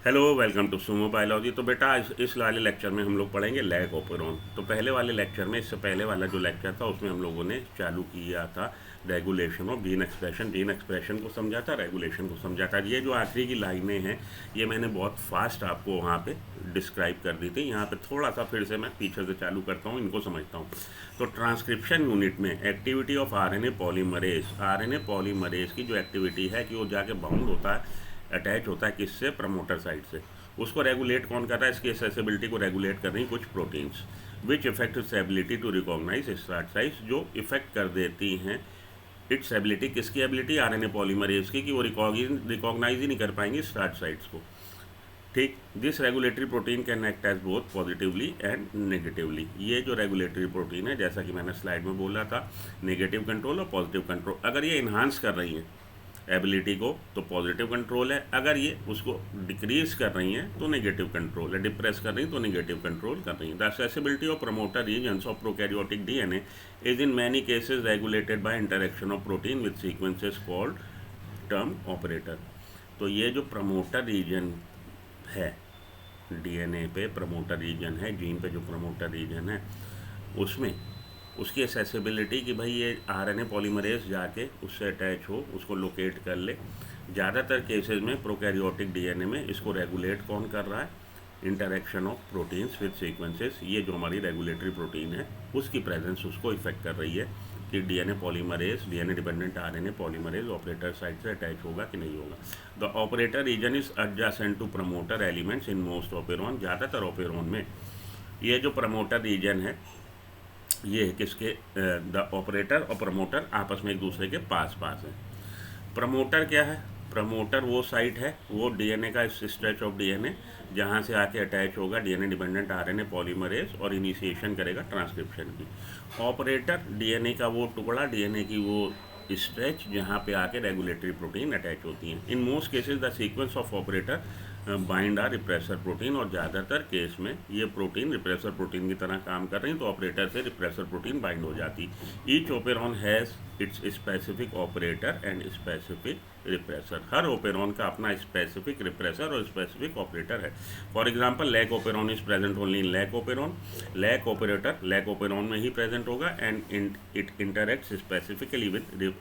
Hello, welcome to Sumo Biology. तो बेटा इस वाले लेक्चर में हम लोग पढ़ेंगे लैक ओपेरॉन। तो पहले वाले लेक्चर में, इससे पहले वाला जो लेक्चर था उसमें हम लोगों ने चालू किया था regulation of gene expression. Gene expression को समझा था, रेगुलेशन को समझा था। ये जो आखिरी की लाइनें हैं ये मैंने बहुत फास्ट आपको वहाँ पे डिस्क्राइब कर दी थी। यहाँ पे थोड़ा सा फिर से मैं पीछे से चालू करता हूँ, इनको समझता हूँ। तो ट्रांसक्रिप्शन यूनिट में activity of RNA polymerase, RNA polymerase की जो एक्टिविटी है कि वो जाके बाउंड होता है, अटैच होता है किससे, प्रमोटर साइड से। उसको रेगुलेट कौन कर रहा है, इसकी एसेसिबिलिटी को रेगुलेट कर रही कुछ proteins which effect its ability to recognise start साइज, जो इफेक्ट कर देती हैं इट्स एबिलिटी, किसकी एबिलिटी, आरएनए पॉलीमरेज की, कि वो रिकॉग्नाइज ही नहीं कर पाएंगी स्टार्ट साइट्स को। ठीक, this regulatory protein can act as both positively and negatively. ये जो रेगुलेटरी प्रोटीन है, जैसा कि मैंने स्लाइड में बोला था, नेगेटिव कंट्रोल और पॉजिटिव कंट्रोल। अगर ये इन्हांस कर रही हैं एबिलिटी को तो पॉजिटिव कंट्रोल है, अगर ये उसको डिक्रीज कर रही हैं तो नेगेटिव कंट्रोल है, डिप्रेस कर रही हैं तो नेगेटिव कंट्रोल कर रही हैं। The accessibility of promoter regions of prokaryotic DNA is in many cases regulated by interaction of protein with sequences called term operator. तो ये जो प्रमोटर रीजन है डीएनए पे, प्रमोटर रीजन है, जीन पे जो प्रमोटर रीजन है, उसमें उसकी एसेसिबिलिटी कि भाई ये आरएनए पॉलीमरेज जाके उससे अटैच हो, उसको लोकेट कर ले। ज़्यादातर केसेस में प्रोकैरियोटिक डीएनए में इसको रेगुलेट कौन कर रहा है, interaction of proteins with sequences. ये जो हमारी रेगुलेटरी प्रोटीन है उसकी प्रेजेंस उसको इफेक्ट कर रही है कि DNA polymerase, DNA dependent RNA polymerase operator site से अटैच होगा कि नहीं होगा। The operator region is adjacent to promoter elements in most operon. ज़्यादातर ओपेरॉन में ये जो प्रमोटर रीजन है ये है किसके, द ऑपरेटर और प्रमोटर आपस में एक दूसरे के पास पास है। प्रमोटर क्या है, प्रमोटर वो साइट है, वो डीएनए का स्ट्रेच ऑफ डीएनए जहाँ से आके अटैच होगा डीएनए डिपेंडेंट आरएनए पॉलीमरेज और इनिशिएशन करेगा ट्रांसक्रिप्शन की। ऑपरेटर डीएनए का वो टुकड़ा, डीएनए की वो स्ट्रेच जहाँ पे आके रेगुलेटरी प्रोटीन अटैच होती हैं। In most cases the sequence of operator bind are repressor protein, और ज़्यादातर केस में ये प्रोटीन रिप्रेसर प्रोटीन की तरह काम कर रही हैं, तो ऑपरेटर से रिप्रेसर प्रोटीन बाइंड हो जाती। Each operon has its specific operator and specific repressor. हर ओपेरॉन का अपना स्पेसिफिक रिप्रेसर और स्पेसिफिक ऑपरेटर है। For example lac operon is present only in lac operon. Lac operator lac operon में ही present होगा and it interacts specifically with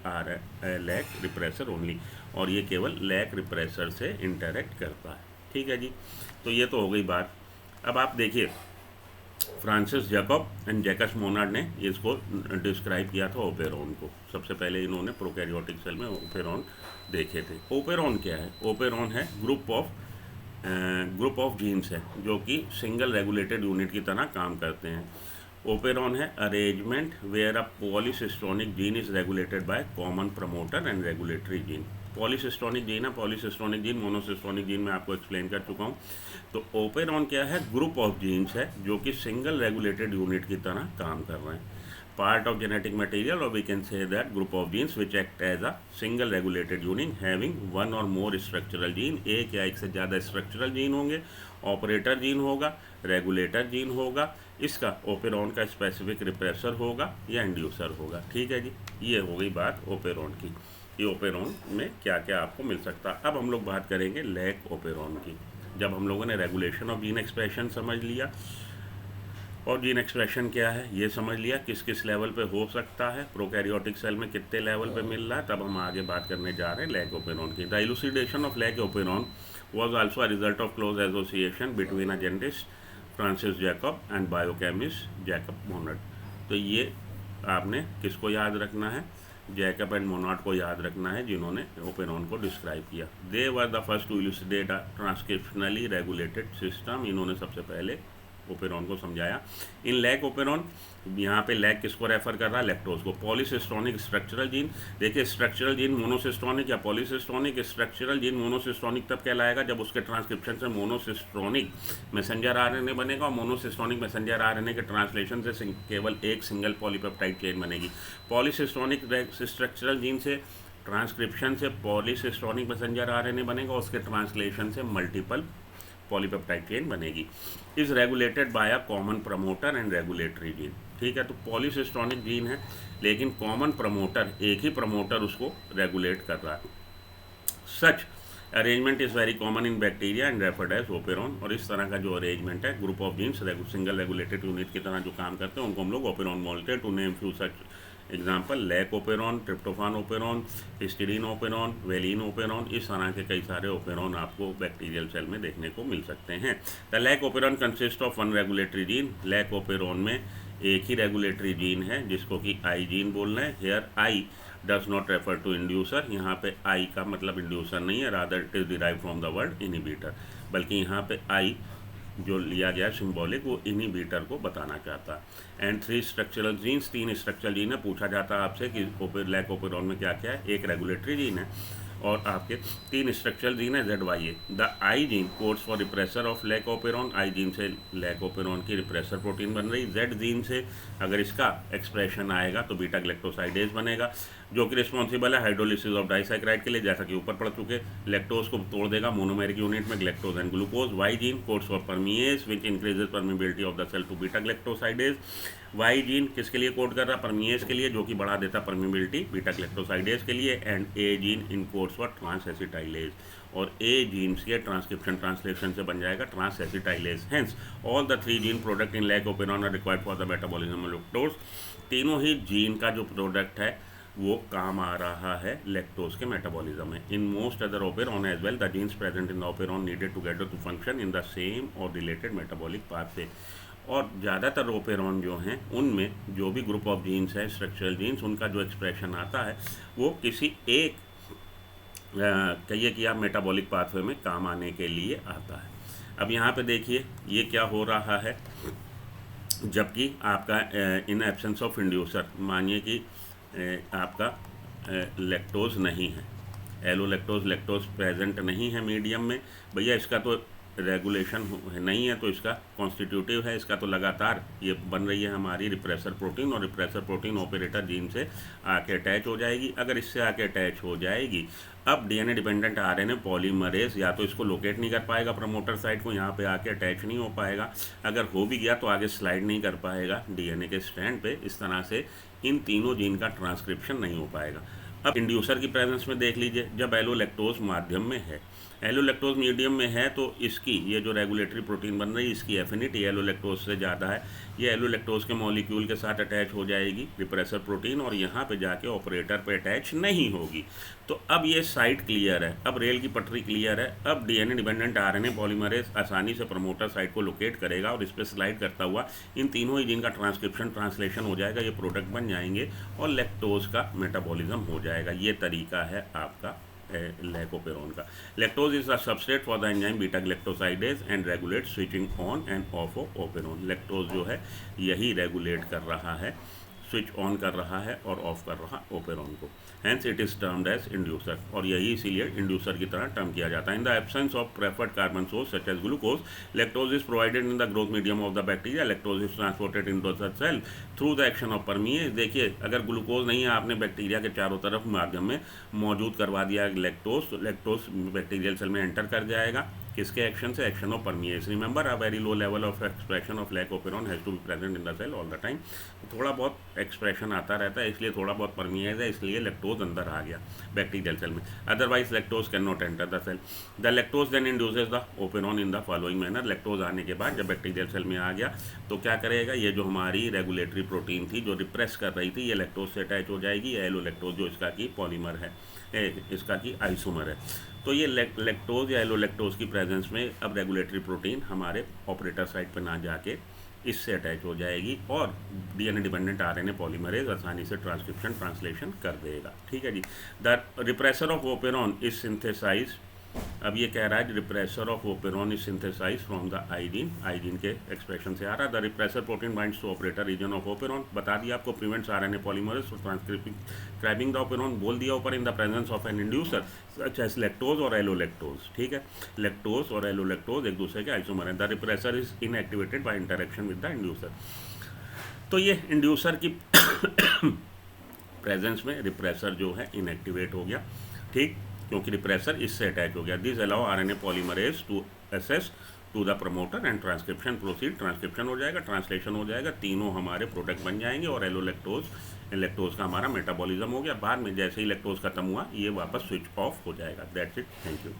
lac repressor only, और ये केवल लैक रिप्रेसर से इंटरेक्ट करता है। ठीक है जी, तो ये तो हो गई बात। अब आप देखिए, Francis Jacob and Jacques Monod ने इसको डिस्क्राइब किया था ओपेरॉन को। सबसे पहले इन्होंने प्रोकैरियोटिक सेल में ओपेरॉन देखे थे। ओपेरॉन क्या है, ओपेरॉन है ग्रुप ऑफ जीन्स है जो कि सिंगल रेगुलेटेड यूनिट की तरह काम करते हैं। ओपेरॉन है arrangement where a polycistronic gene is regulated by common promoter and regulatory gene. Polycistronic gene है, पॉलीसिस्टोनिक जीन, मोनोसिस्टोनिक जीन मैं आपको एक्सप्लेन कर चुका हूँ। तो ओपेरॉन क्या है, ग्रुप ऑफ जीन्स है जो कि सिंगल रेगुलेटेड यूनिट की तरह काम कर रहे हैं। पार्ट ऑफ जेनेटिक मटेरियल, और we can say that group of genes which act as a single regulated unit having one or more structural gene. एक या एक से ज़्यादा स्ट्रक्चरल जीन होंगे, ऑपरेटर जीन होगा, रेगुलेटर जीन होगा, इसका ओपेरॉन का स्पेसिफिक रिप्रेसर होगा या इंड्यूसर होगा। ठीक है जी, ये हो गई बात ओपेरॉन की कि ओपेरॉन में क्या क्या आपको मिल सकता है। अब हम लोग बात करेंगे लैक ओपेरॉन की। जब हम लोगों ने रेगुलेशन ऑफ जीन एक्सप्रेशन समझ लिया और जीन एक्सप्रेशन क्या है ये समझ लिया, किस किस लेवल पे हो सकता है, प्रोकैरियोटिक सेल में कितने लेवल पे मिल रहा है, तब हम आगे बात करने जा रहे हैं लैक ओपेरॉन की। The elucidation of lac operon was also a result of close association between a genetist Francis Jacob and biochemist Jacob Monod. तो ये आपने किसको याद रखना है, जैकब एंड मोनार्ड को याद रखना है जिन्होंने ओपेरॉन को डिस्क्राइब किया। They were the first to elucidate a transcriptionally regulated system. इन्होंने सबसे पहले ओपेरॉन को समझाया। इन लैक ओपेरॉन, यहाँ पे लैक किसको रेफर कर रहा है, लैक्टोज को। पॉलीसिस्टोनिक स्ट्रक्चरल जीन, देखिए स्ट्रक्चरल जीन मोनोसिस्टोनिक या पॉलीसिस्टोनिक। स्ट्रक्चरल जीन मोनोसिस्टोनिक तब कहलाएगा जब उसके ट्रांसक्रिप्शन से मोनोसिस्टोनिक मैसेंजर आरएनए बनेगा, और मोनोसिस्टोनिक मैसेंजर आरएनए के ट्रांसलेशन से केवल एक सिंगल पॉलीपेप्टाइड चेन बनेगी। पॉलीसिस्टोनिक स्ट्रक्चरल जीन से ट्रांसक्रिप्शन से पॉलीसिस्टोनिक मैसेंजर आरएनए बनेगा, उसके ट्रांसलेशन से मल्टीपल पॉलीपेप्टाइड चेन बनेगी। Is regulated bye a common promoter and regulatory gene. ठीक है, तो पॉलीसिस्टोनिक जीन है लेकिन कॉमन प्रमोटर, एक ही प्रमोटर उसको रेगुलेट कर रहा है। Such arrangement is very common in bacteria and referred as operon. और इस तरह का जो अरेंजमेंट है, group of genes single regulated unit की तरह जो काम करते हैं उनको हम लोग ओपेरॉन बोलते हैं। To name few such example, lac operon, tryptophan operon, histidine operon, valine operon, इस तरह के कई सारे ओपेरॉन आपको बैक्टीरियल सेल में देखने को मिल सकते हैं। The lac operon consist of one regulatory gene. Lack operon में एक ही रेगुलेटरी जीन है जिसको कि आई जीन बोलना है। Here I does not refer to inducer. यहाँ पे आई का मतलब इंड्यूसर नहीं है, rather it is derive from the word inhibitor, बल्कि यहाँ पे आई जो लिया गया सिंबॉलिक वो इनिबिटर को बताना चाहता है। And 3 structural genes, 3 structural gene है। पूछा जाता है आपसे कि लैक ओपेरॉन में क्या क्या है, एक रेगुलेटरी जीन है और आपके 3 स्ट्रक्चरल जीन है ZYA। The I gene codes for repressor of lac operon. I gene से लैक ओपेरॉन की रिप्रेसर प्रोटीन बन रही। Z जीन से अगर इसका एक्सप्रेशन आएगा तो बीटा ग्लैक्टोसाइडेज बनेगा, जो कि रिस्पॉन्सिबल है हाइड्रोलिसिस ऑफ डाइसैक्राइड के लिए, जैसा कि ऊपर पढ़ चुके। लैक्टोज को तोड़ देगा मोनोमेरिक यूनिट में galactose and glucose. Y gene codes for permease which increases permeability of the cell to beta galactosidase. Y gene किसके लिए कोड कर रहा है, परमिएज के लिए, जो कि बढ़ा देता परमिबिलिटी बीटा ग्लैक्टोसाइडेज के लिए। And A gene encodes for transacetylase. और ए जीन के ट्रांसक्रिप्शन ट्रांसलेशन से बन जाएगा transacetylase. Hence all the 3 gene product in lac operon are required for the metabolism of lactose. तीनों ही जीन का जो प्रोडक्ट है वो काम आ रहा है लैक्टोज के मेटाबॉलिज्म में। In most other operon as well the genes present in the operon needed together to function in the same or related metabolic pathway. और ज़्यादातर ओपेरॉन जो हैं उनमें जो भी ग्रुप ऑफ जीन्स है, स्ट्रक्चरल जीन्स, उनका जो एक्सप्रेशन आता है वो किसी एक कहिए कि आप मेटाबॉलिक पाथवे में काम आने के लिए आता है। अब यहाँ पे देखिए ये क्या हो रहा है, जबकि आपका इन एब्सेंस ऑफ इंड्यूसर, मानिए कि आपका लैक्टोज नहीं है, एलो लैक्टोज, लैक्टोज प्रेजेंट नहीं है मीडियम में। भैया इसका तो रेगुलेशन नहीं है, तो इसका कॉन्स्टिट्यूटिव है, इसका तो लगातार ये बन रही है हमारी रिप्रेसर प्रोटीन, और रिप्रेसर प्रोटीन ऑपरेटर जीन से आके अटैच हो जाएगी। अगर इससे आके अटैच हो जाएगी, अब डीएनए डिपेंडेंट आरएनए पॉलीमरेज या तो इसको लोकेट नहीं कर पाएगा प्रमोटर साइट को, यहाँ पे आके अटैच नहीं हो पाएगा। अगर हो भी गया तो आगे स्लाइड नहीं कर पाएगा डीएनए के स्ट्रैंड पे। इस तरह से इन तीनों जीन का ट्रांसक्रिप्शन नहीं हो पाएगा। अब इंड्यूसर की प्रेजेंस में देख लीजिए, जब एलो लैक्टोज माध्यम में है, एलो लैक्टोज मीडियम में है, तो इसकी ये जो रेगुलेटरी प्रोटीन बन रही है इसकी एफिनिटी एलो लैक्टोज से ज़्यादा है। ये एलो लैक्टोज के मॉलिक्यूल के साथ अटैच हो जाएगी रिप्रेसर प्रोटीन, और यहाँ पे जाके ऑपरेटर पे अटैच नहीं होगी। तो अब ये साइट क्लियर है, अब रेल की पटरी क्लियर है। अब डीएनए डिपेंडेंट आरएनए पॉलीमरेज आसानी से प्रमोटर साइट को लोकेट करेगा और इस पर स्लाइड करता हुआ इन तीनों ही जीन का ट्रांसक्रिप्शन ट्रांसलेशन हो जाएगा, ये प्रोडक्ट बन जाएंगे और लैक्टोज का मेटाबॉलिज्म हो जाएगा। ये तरीका है आपका लैक ओपेरॉन का। Lactose is the substrate for the enzyme beta galactosidase and regulate switching on end of operon. Lactose जो है यही रेगुलेट कर रहा है, स्विच ऑन कर रहा है और ऑफ कर रहा ओपेरॉन को। Hence it is termed as inducer, और यही इसीलिए इंड्यूसर की तरह टर्म किया जाता है। In the absence of preferred carbon source such as glucose, lactose is provided in the growth medium of the bacteria. Lactose is transported into the cell through the action of permease. देखिए अगर glucose नहीं है, आपने bacteria के चारों तरफ माध्यम में मौजूद करवा दिया लैक्टोज, तो लैक्टोज बैक्टीरियल सेल में एंटर कर जाएगा। किसके एक्शन से? Action of permease. Remember a very low level of expression of lac operon has to be present in the cell all the time. थोड़ा बहुत एक्सप्रेशन आता रहता है, इसलिए थोड़ा बहुत परमिएज है, इसलिए लैक्टोज अंदर आ गया बैक्टीरियल सेल में। Otherwise lactose can not enter the cell. The lactose then induces the operon in the following manner. Lactose आने के बाद जब बैक्टीरियल सेल में आ गया तो क्या करेगा, ये जो हमारी रेगुलेटरी प्रोटीन थी जो रिप्रेस कर रही थी, ये लैक्टोज से अटैच हो जाएगी। एलो लैक्टोज जो इसका की पॉलीमर है, इसका की आइसोमर है। तो ये लैक्टोज या एलो लैक्टोज की प्रेजेंस में अब रेगुलेटरी प्रोटीन हमारे ऑपरेटर साइट पर ना जाके इससे अटैच हो जाएगी और डीएनए डिपेंडेंट आरएनए पॉलीमरेज आसानी से ट्रांसक्रिप्शन ट्रांसलेशन कर देगा। ठीक है जी। The repressor of operon is synthesise. अब ये कह रहा है repressor of operon is synthesise from the i gene. I gene के एक्सप्रेशन से आ रहा है। The repressor protein binds to operator region of operon. बता दिया आपको, prevents RNA polymerase from transcribing the operon. बोल दिया ऊपर, in the presence of an inducer such as lactose और एलो लैक्टोज। ठीक है, लैक्टोज और एलो लैक्टोज एक दूसरे के आइसोमर हैं। The repressor is inactivated by interaction with the inducer. तो ये इंड्यूसर की प्रेजेंस में रिप्रेसर जो है इनएक्टिवेट हो गया। ठीक, क्योंकि रिप्रेसर इससे अटैच हो गया। This allow RNA polymerase to access to the promoter and transcription proceed. Transcription हो जाएगा, ट्रांसलेशन हो जाएगा, तीनों हमारे प्रोडक्ट बन जाएंगे और एलो लैक्टोज का हमारा मेटाबॉलिज्म हो गया। बाद में जैसे ही लैक्टोज खत्म हुआ ये वापस स्विच ऑफ हो जाएगा। That's it, thank you.